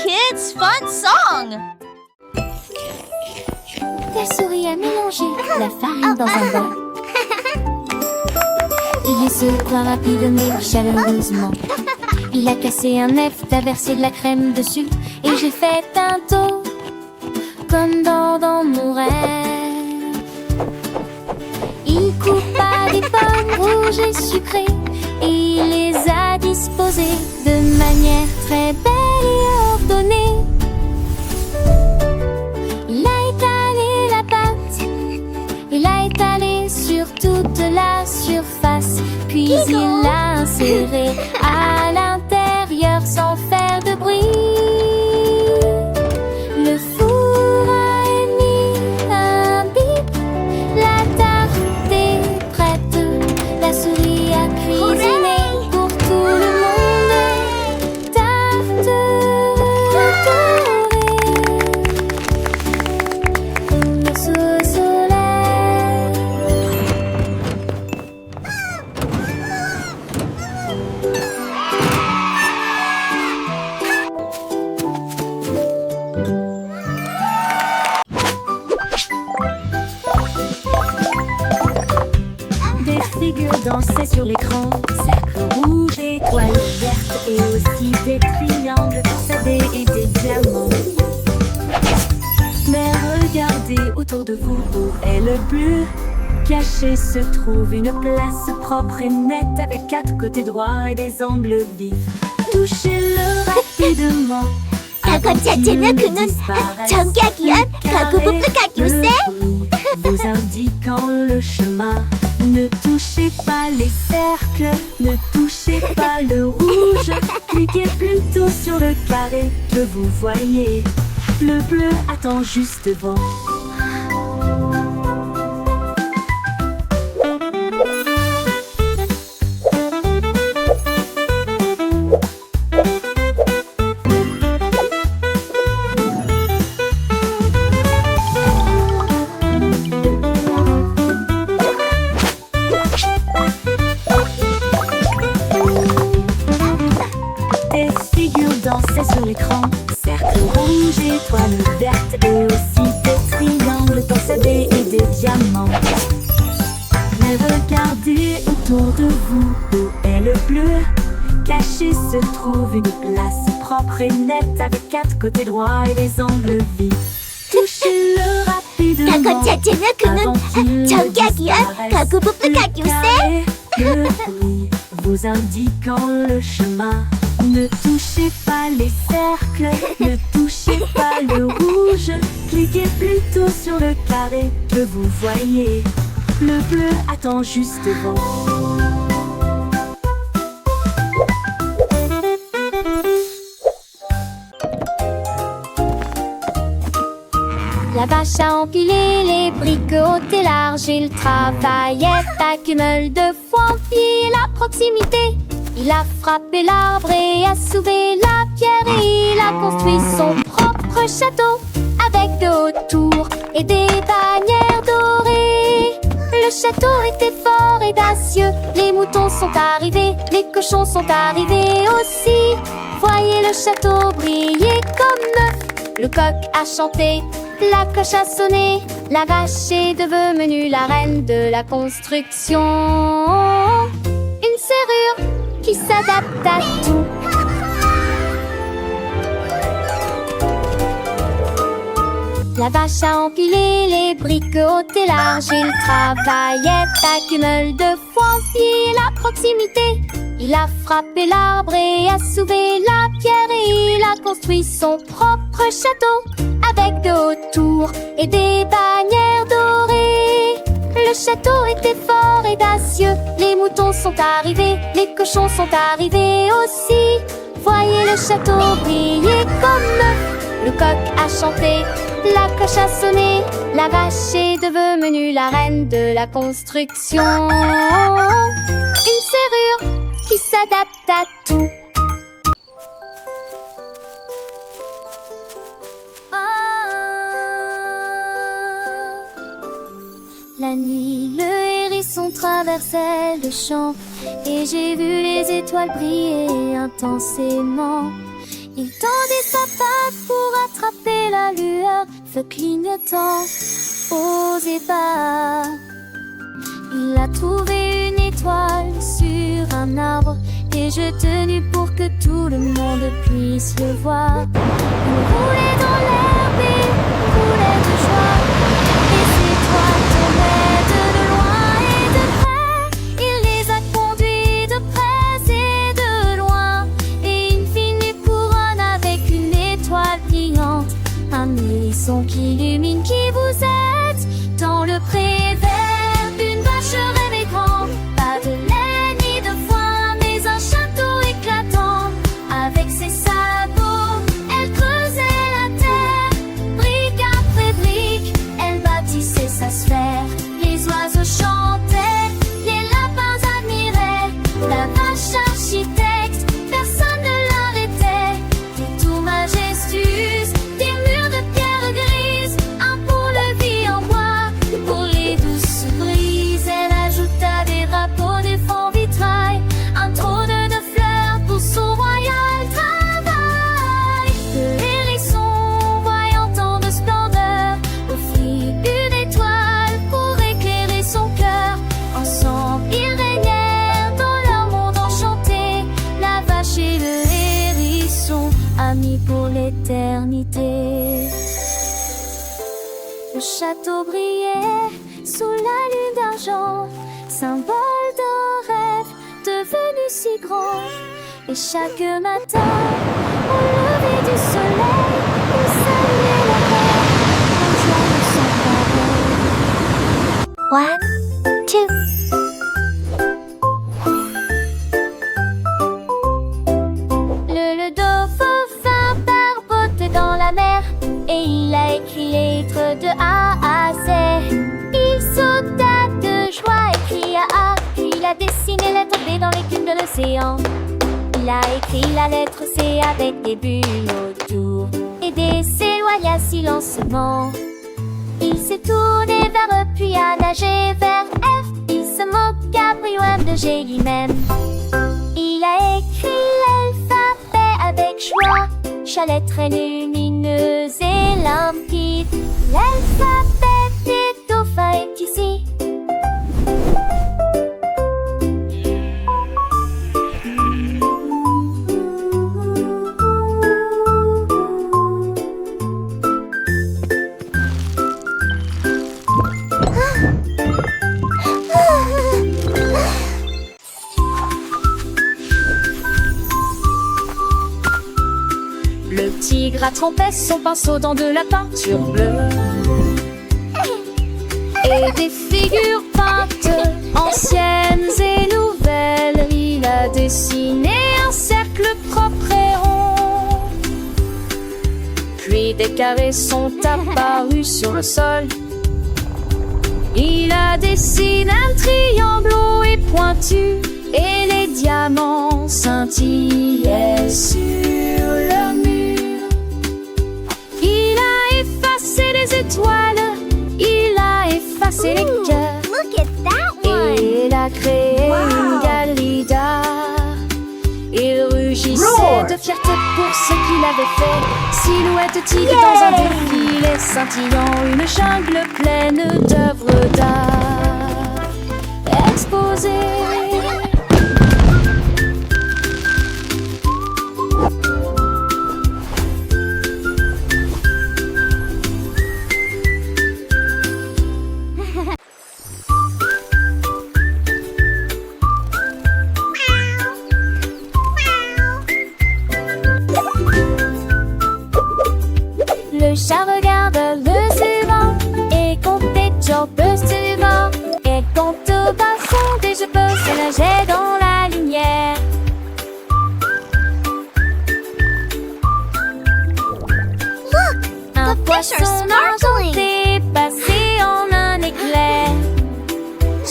kids' fun song! La souris a mélangé la farine dans un bol. Il se croit rapide mais chaleureusement. Il a cassé un œuf, a versé de la crème dessus. Et j'ai fait un tour comme dans mon rêve. Il coupa des pommes rouges et sucrées et il les a disposées de manière très belle et ordonnée. Il a étalé la pâte, il a étalé sur toute la surface, puis il l'a inséré à l'intérieur sans faire de bruit. Le four a émis un bip, la tarte est prête, la souris a cuisiné pour tout le monde. Tarte dorée, sous le soleil. Des figures dansaient sur l'écran, cercles rouges, étoiles vertes et aussi des triangles torsadés et des diamants. Mais regardez autour de vous, où est le bleu? Caché se trouve une place propre et nette avec 4 côtés droits et des angles vifs. Touchez-le rapidement. 저건 자체는 그는 전기하기 위한 가구 부품가기 세. Vous indiquant le chemin. Ne touchez pas les cercles, ne touchez pas le rouge. Cliquez plutôt sur le carré que vous voyez. Le bleu attend juste devant. Des figures dansaient sur l'écran, cercles rouges, étoiles vertes et aussi des triangles torsadés et des diamants. Mais regardez autour de vous, où est le bleu? Caché se trouve une place propre et nette avec 4 côtés droits et des angles vifs. Touchez-le rapidement. 저건 자체는 avant 그는 qu'il 전기하기 위한 disparaisse. 가구 부품가기 세. Le bruit vous indiquant le chemin. Ne touchez pas les cercles, ne touchez pas le rouge. Cliquez plutôt sur le carré que vous voyez. Le bleu attend juste devant. La vache a empilé les briques hautes et larges. Il travaillait avec une meule de foin, puis la proximité. Il a frappé l'arbre et a soulevé la pierre. Et il a construit son propre château avec de hautes tours et des bannières dorées. Le château était fort et dacieux. Les moutons sont arrivés, les cochons sont arrivés aussi. Voyez le château briller comme neuf. Le coq a chanté, la cloche a sonné. La vache est devenue la reine de la construction. Une serrure qui s'adapte à tout. La vache a empilé les briques hautes et larges. Il travaillait avec une meule de foin, puis la proximité. Il a frappé l'arbre et a soulevé la pierre. Et il a construit son propre château avec de hautes tours et des bannières dorées. Le château était fort et dacieux. Les moutons sont arrivés, les cochons sont arrivés aussi. Voyez le château briller comme neuf. Le coq a chanté, la cloche a sonné. La vache est devenue la reine de la construction. Une serrure qui s'adapte à tout. La nuit, le hérisson traversait le champ et j'ai vu les étoiles briller intensément. Il tendit sa patte pour attraper la lueur, feu clignotant aux ébats. Il a trouvé une étoile sur un arbre et je tenus pour que tout le monde puisse le voir. Il roulait dans l'herbe et roulait de joie. Les étoiles tombaient de loin et de près. Il les a conduits de près et de loin. Et une fine couronne avec une étoile brillante. Un hérisson qui illumine qui vous êtes dans le pré vert. Une vache rêve grande, pas de lait ni de foin, mais un château éclatant. Avec ses sabots, elle creusait la terre. Brique après brique, elle bâtissait sa sphère. Les oiseaux chantaient, les lapins admiraient. La vache architecte, personne ne l'arrêtait. Des tours majestueuses, des murs de pierre grise. Un pont-levis en bois pour les douces brises. Elle ajouta des drapeaux, des fonds vitrail. Un trône de fleurs pour son royal travail. Le hérisson, voyant tant de splendeur, offrit une étoile pour éclairer son cœur. Ensemble, ils régnèrent dans leur monde enchanté. La vache et le hérisson, amis pour l'éternité. Le château brillait sous la lune d'argent, symbole d'un rêve devenu si grand. Et chaque matin, au lever du soleil, on saluait la terre, rejoint son pareil. 1, 2. Le dauphin barbotait dans la mer et il a écrit lettres de A à Z. Il sauta de joie et cria A, puis il a dessiné la lettre B dans l'écume de l'océan. Il a écrit la lettre C avec des bulles autour et des s'éloigna silencieusement. Il s'est tourné vers eux puis a nagé vers F. Il se moqua brillant de G lui-même. Il a écrit l'alphabet avec joie. Chaque lettre est lumineuse et limpide. L'alphabet des dauphins est ici. Le tigre a trempé son pinceau dans de la peinture bleue et des figures peintes, anciennes et nouvelles. Il a dessiné un cercle propre et rond. Puis des carrés sont apparus sur le sol. Il a dessiné un triangle haut et pointu, et les diamants scintillaient sur le mur. Il a effacé les étoiles, il a effacé les cœurs. Look at that one. Et il a créé une galerie d'art. Il rugissait de fierté pour ce qu'il avait fait. Silhouette tigre dans un défilé scintillant, une jungle pleine d'œuvres d'art exposées. Le chat regarde le suivant et compte des jambes suivants. Et compte au bas fond des jeux se nager dans la lumière. Look, Un the fish are poisson snorkeling. argenté passé en un éclair.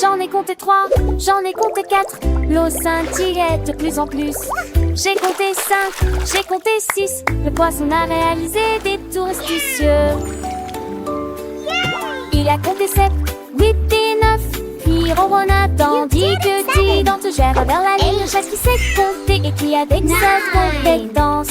J'en ai compté 3, j'en ai compté 4. L'eau scintillait de plus en plus. J'ai compté 5, j'ai compté 6. Le poisson a réalisé des tours astucieux. Il a compté 7, 8 et 9. Puis ronronna tandis que Tidante gère vers la ligne. Le chat qui sait compter et qui a d'excellentes compétences.